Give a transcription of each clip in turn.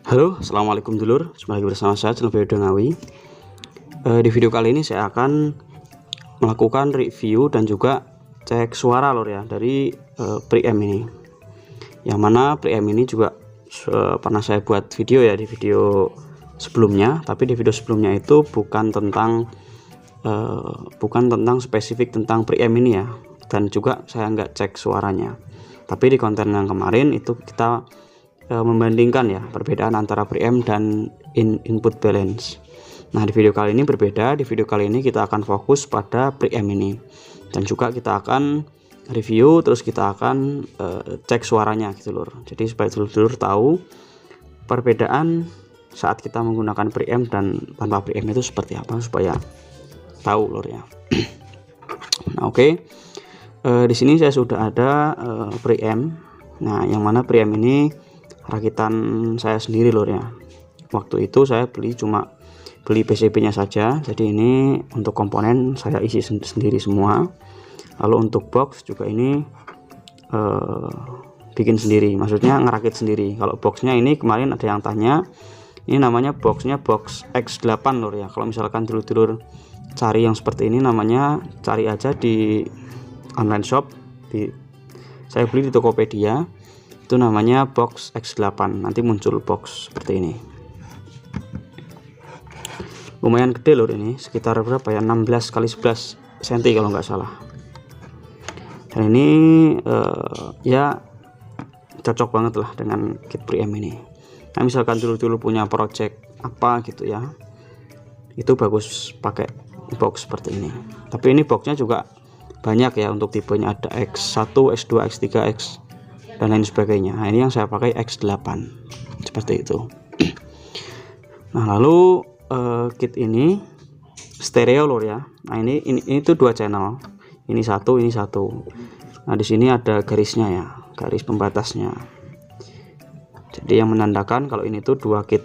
Halo, assalamualaikum dulur. Jumpa lagi bersama saya channel Video Ngawi. Di video kali ini saya akan melakukan review dan juga cek suara lor ya dari preamp ini. Yang mana preamp ini juga pernah saya buat video ya di video sebelumnya. Tapi di video sebelumnya itu bukan tentang spesifik tentang preamp ini ya. Dan juga saya nggak cek suaranya. Tapi di konten yang kemarin itu kita membandingkan ya perbedaan antara preamp dan input balance. Nah, di video kali ini berbeda. Di video kali ini kita akan fokus pada preamp ini dan juga kita akan review, terus kita akan cek suaranya gitu lur. Jadi supaya dulur-dulur tahu perbedaan saat kita menggunakan preamp dan tanpa preamp itu seperti apa, supaya tahu lur ya. Nah, oke. Di sini saya sudah ada preamp. Nah, yang mana preamp ini rakitan saya sendiri lor ya. Waktu itu saya cuma beli PCB-nya saja. Jadi ini untuk komponen saya isi sendiri semua. Lalu untuk box juga ini bikin sendiri. Maksudnya ngerakit sendiri. Kalau boxnya ini kemarin ada yang tanya, ini namanya boxnya box X8 lor ya. Kalau misalkan dulur-dulur cari yang seperti ini, namanya cari aja di online shop. Saya beli di Tokopedia. Itu namanya box X8, nanti muncul box seperti ini. Lumayan gede lor ini, sekitar berapa ya, 16 kali 11 cm kalau nggak salah. Dan ini ya cocok banget lah dengan kit preamp ini. Nah, misalkan dulu punya project apa gitu ya, itu bagus pakai box seperti ini. Tapi ini boxnya juga banyak ya, untuk tipenya ada X1, X2, X3, X dan lain sebagainya. Nah, ini yang saya pakai X8 seperti itu. Nah, lalu kit ini stereo lor ya. Nah, ini tuh 2 channel, ini satu, ini satu. Nah, di sini ada garisnya ya, garis pembatasnya. Jadi yang menandakan kalau ini tuh 2 kit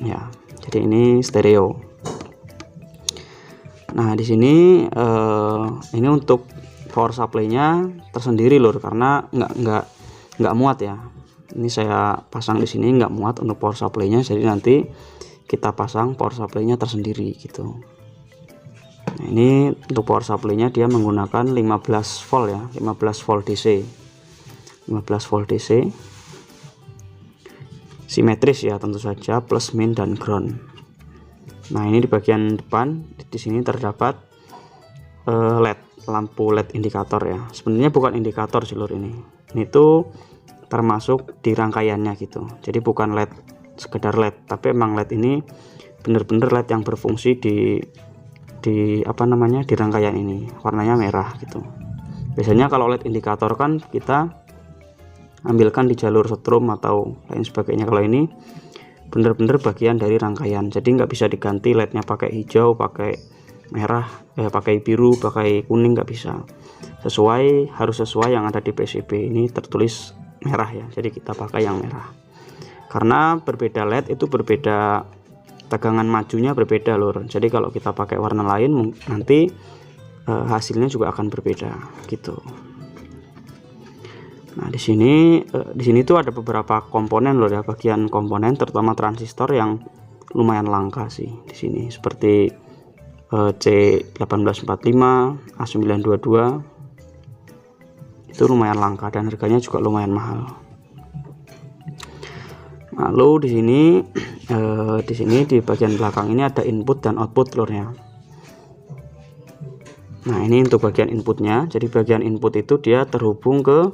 ya. Jadi ini stereo. Nah, di sini ini untuk power supply-nya tersendiri lor, karena nggak muat ya. Ini saya pasang di sini nggak muat untuk power supply-nya, jadi nanti kita pasang power supply-nya tersendiri gitu. Nah, ini untuk power supply-nya dia menggunakan 15 volt ya, 15 volt DC. 15 volt DC. Simetris ya tentu saja, plus min dan ground. Nah, ini di bagian depan di sini terdapat LED, lampu LED indikator ya. Sebenarnya bukan indikator sih lur ini. Ini tuh termasuk di rangkaiannya gitu. Jadi bukan LED sekedar LED, tapi emang LED ini bener-bener LED yang berfungsi di apa namanya, di rangkaian ini. Warnanya merah gitu. Biasanya kalau LED indikator kan kita ambilkan di jalur setrum atau lain sebagainya. Kalau ini bener-bener bagian dari rangkaian. Jadi nggak bisa diganti LED-nya pakai hijau, pakai merah, pakai biru, pakai kuning, nggak bisa. Harus sesuai yang ada di PCB. Ini tertulis merah ya, jadi kita pakai yang merah. Karena berbeda LED itu berbeda, tegangan majunya berbeda lur. Jadi kalau kita pakai warna lain nanti hasilnya juga akan berbeda gitu. Nah, di sini tuh ada beberapa komponen lur ya, bagian komponen terutama transistor yang lumayan langka sih di sini, seperti C1845, A922 itu lumayan langka dan harganya juga lumayan mahal. Lalu di sini di bagian belakang ini ada input dan output lor ya. Nah, ini untuk bagian inputnya. Jadi bagian input itu dia terhubung ke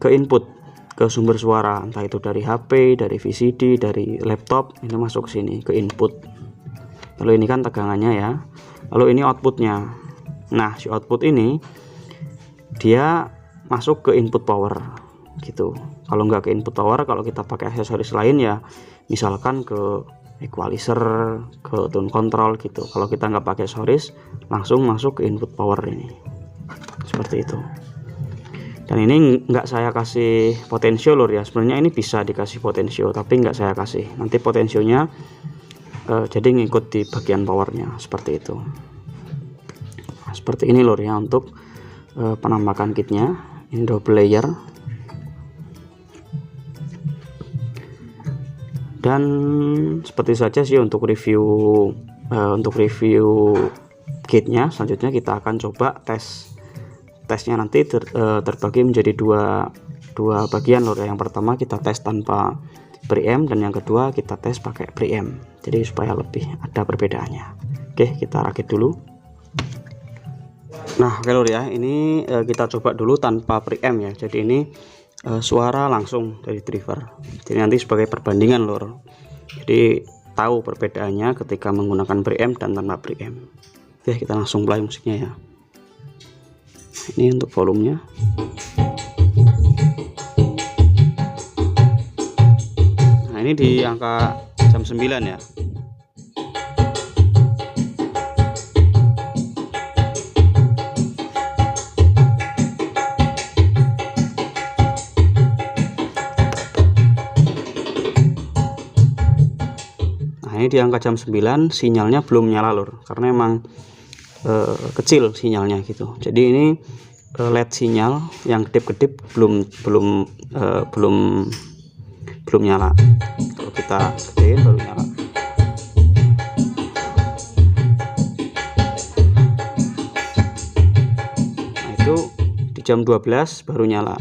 input, ke sumber suara, entah itu dari HP, dari VCD, dari laptop, ini masuk ke sini ke input. Lalu ini kan tegangannya ya. Lalu ini outputnya. Nah, si output ini dia masuk ke input power gitu. Kalau nggak ke input power, kalau kita pakai aksesoris lain ya, misalkan ke equalizer, ke tone control gitu. Kalau kita nggak pakai aksesoris, langsung masuk ke input power ini. Seperti itu. Dan ini nggak saya kasih potensio lor ya. Sebenarnya ini bisa dikasih potensio, tapi nggak saya kasih. Nanti potensionya jadi ngikut di bagian powernya seperti itu. Nah, seperti ini lor ya untuk penampakan kitnya. Ini double layer. Dan seperti saja sih untuk review gate-nya. Selanjutnya kita akan coba tesnya nanti terbagi menjadi dua bagian lor. Yang pertama kita tes tanpa preamp, dan yang kedua kita tes pakai preamp, jadi supaya lebih ada perbedaannya. Oke, kita rakit dulu. Nah oke lor ya, ini kita coba dulu tanpa preamp ya. Jadi ini suara langsung dari driver, jadi nanti sebagai perbandingan lor, jadi tahu perbedaannya ketika menggunakan preamp dan tanpa preamp. Oke, kita langsung play musiknya ya. Ini untuk volumenya. Nah ini di angka jam 9 ya. Nah ini di angka jam 9 sinyalnya belum nyala lor, karena emang kecil sinyalnya gitu. Jadi ini LED sinyal yang kedip-kedip belum nyala. Kalau kita gedein baru nyala. Nah itu di jam 12 baru nyala.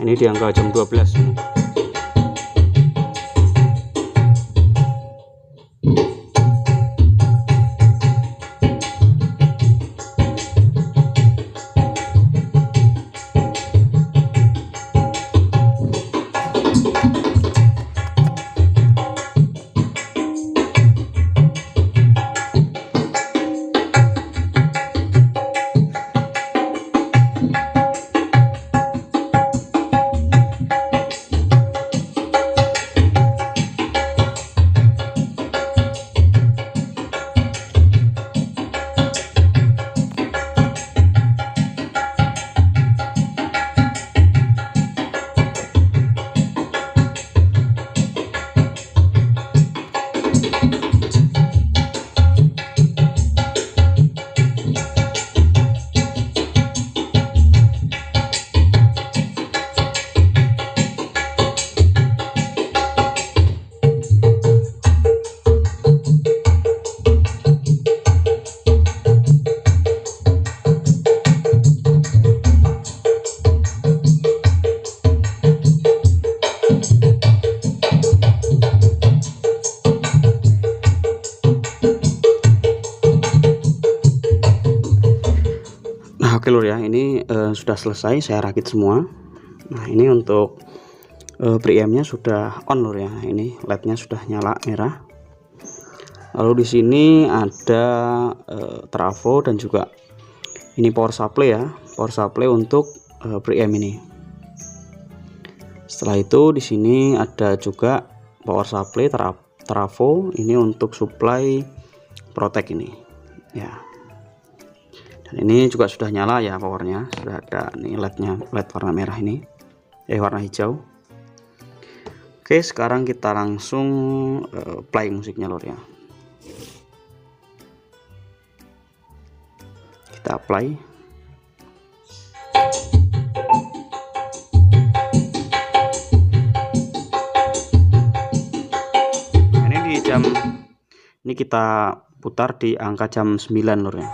Ini di angka jam 12 ini. Oke lur ya, ini sudah selesai saya rakit semua. Nah ini untuk preampnya sudah on lur ya, ini LED-nya sudah nyala merah. Lalu di sini ada trafo dan juga ini power supply ya, power supply untuk preamp ini. Setelah itu di sini ada juga power supply trafo ini untuk supply protect ini ya. Ini juga sudah nyala ya, powernya sudah ada nih, LED-nya LED warna merah ini, warna hijau. Oke, sekarang kita langsung play musiknya lor ya. Kita play. Ini kita putar di angka jam 9 lor ya.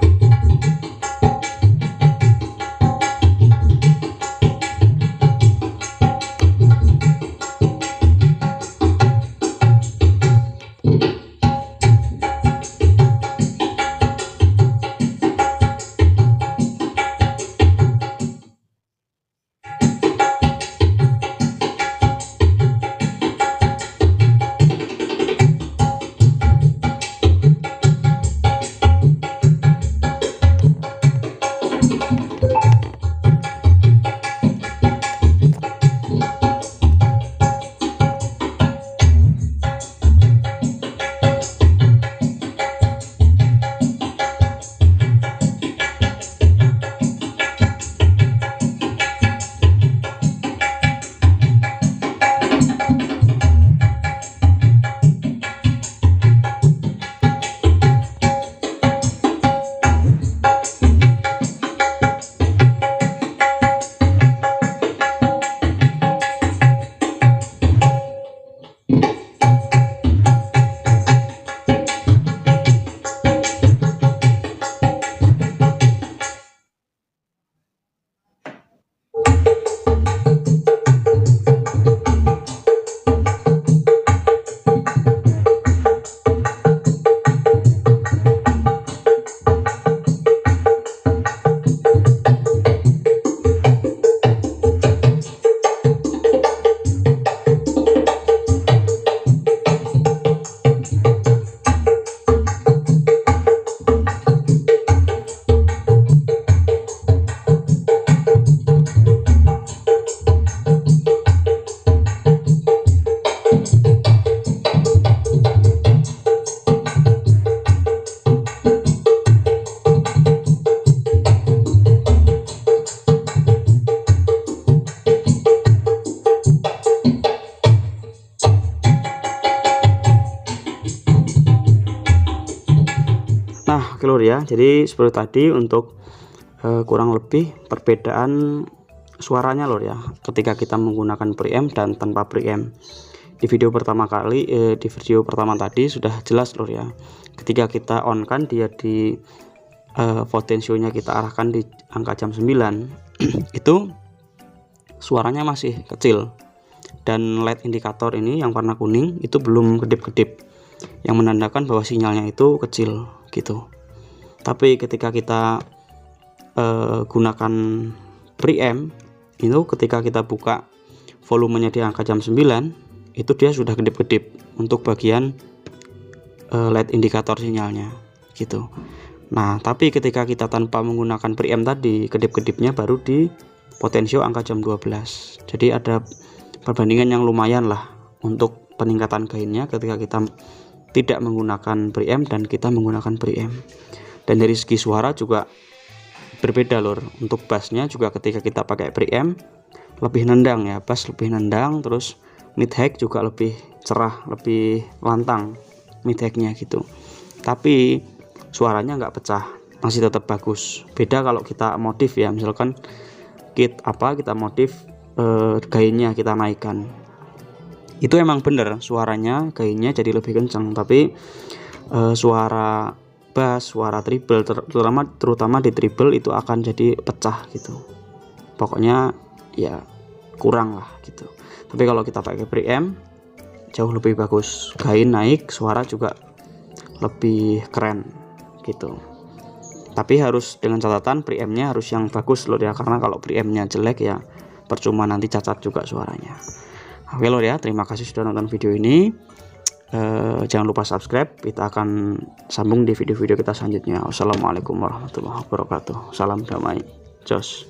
Nah oke lur ya, jadi seperti tadi untuk kurang lebih perbedaan suaranya lur ya ketika kita menggunakan preamp dan tanpa preamp. Di video pertama tadi sudah jelas lur ya, ketika kita on kan dia di potensionya kita arahkan di angka jam 9 itu suaranya masih kecil, dan LED indikator ini yang warna kuning itu belum kedip-kedip, yang menandakan bahwa sinyalnya itu kecil gitu. Tapi ketika kita gunakan preamp itu, ketika kita buka volumenya di angka jam 9 itu dia sudah kedip-kedip untuk bagian LED indikator sinyalnya gitu. Nah tapi ketika kita tanpa menggunakan preamp tadi, kedip-kedipnya baru di potensio angka jam 12. Jadi ada perbandingan yang lumayan lah untuk peningkatan gainnya ketika kita tidak menggunakan preamp dan kita menggunakan preamp. Dan dari segi suara juga berbeda lur. Untuk bassnya juga ketika kita pakai preamp lebih nendang ya, bass lebih nendang, terus mid high juga lebih cerah, lebih lantang mid high-nya gitu. Tapi suaranya nggak pecah, masih tetap bagus. Beda kalau kita modif ya, misalkan kita modif gainnya kita naikkan, itu emang bener suaranya gainnya jadi lebih kencang, tapi suara bass, suara treble terutama di treble itu akan jadi pecah gitu. Pokoknya ya kurang lah gitu. Tapi kalau kita pakai preamp jauh lebih bagus, gain naik, suara juga lebih keren gitu. Tapi harus dengan catatan preampnya harus yang bagus loh ya, karena kalau preampnya jelek ya percuma, nanti cacat juga suaranya. Oke loh ya, terima kasih sudah nonton video ini. Jangan lupa subscribe, kita akan sambung di video-video kita selanjutnya. Wassalamualaikum warahmatullahi wabarakatuh. Salam damai, jos.